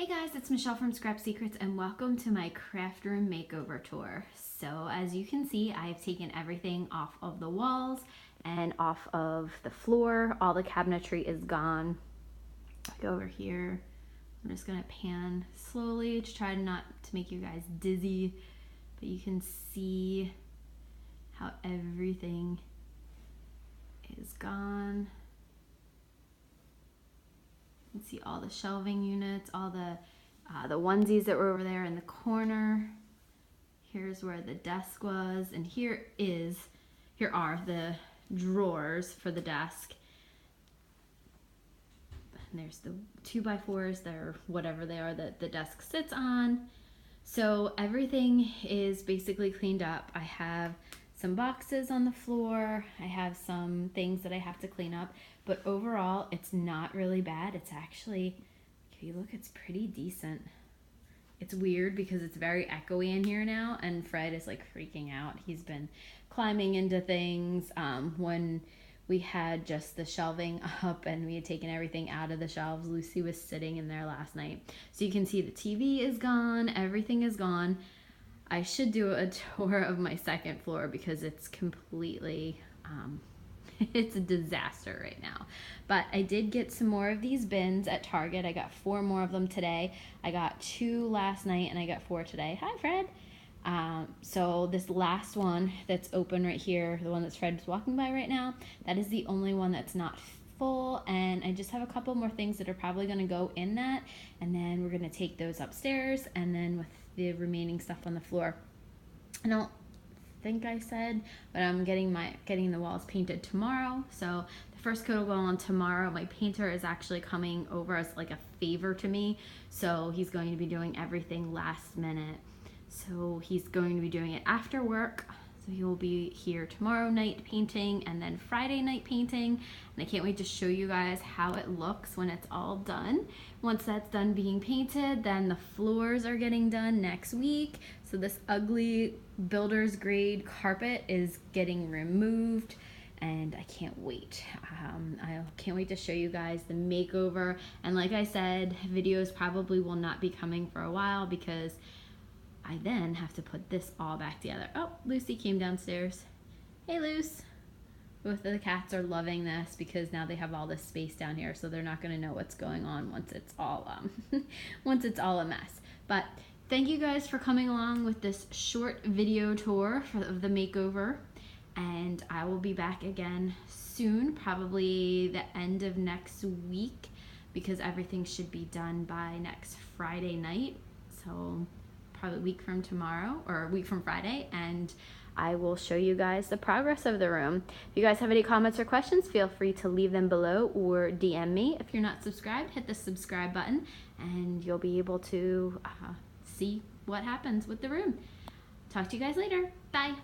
Guys, it's Michelle from Scrap Secrets and welcome to my craft room makeover tour. So as you can see, I've taken everything off of the walls and off of the floor. All the cabinetry is gone. Go over here. I'm just gonna pan slowly to try not to make you guys dizzy, but you can see how everything is gone. You can see all the shelving units, all the onesies that were over there in the corner. Here's where the desk was, and here are the drawers for the desk. And there's the 2x4s, they're whatever they are that the desk sits on. So everything is basically cleaned up. I have some boxes on the floor. I have some things that I have to clean up, but overall it's not really bad. It's actually, if you look, it's pretty decent. It's weird because it's very echoey in here now, and Fred is like freaking out. He's been climbing into things. When we had just the shelving up and we had taken everything out of the shelves, Lucy was sitting in there last night. So you can see the TV is gone, everything is gone. I should do a tour of my second floor because it's completely, it's a disaster right now. But I did get some more of these bins at Target. I got 4 more of them today. I got 2 last night and I got 4 today. Hi, Fred. So this last one that's open right here, the one that Fred's walking by right now, that is the only one that's not full, and I just have a couple more things that are probably going to go in that, and then we're going to take those upstairs, and then with the remaining stuff on the floor, I don't think I said, but I'm getting the walls painted tomorrow. So the first coat will go on tomorrow. My painter is actually coming over as like a favor to me, so he's going to be doing everything last minute. So he's going to be doing it after work. So he will be here tomorrow night painting and then Friday night painting. And I can't wait to show you guys how it looks when it's all done. Once that's done being painted, then the floors are getting done next week. So this ugly builder's grade carpet is getting removed, and I can't wait. I can't wait to show you guys the makeover. And like I said, videos probably will not be coming for a while because I then have to put this all back together. Oh, Lucy came downstairs. Hey, Luce. Both of the cats are loving this because now they have all this space down here, so they're not going to know what's going on once it's all once it's all a mess. But thank you guys for coming along with this short video tour of the makeover, and I will be back again soon, probably the end of next week, because everything should be done by next Friday night. So probably a week from tomorrow, or a week from Friday, and I will show you guys the progress of the room. If you guys have any comments or questions, feel free to leave them below or DM me. If you're not subscribed, hit the subscribe button and you'll be able to see what happens with the room. Talk to you guys later. Bye.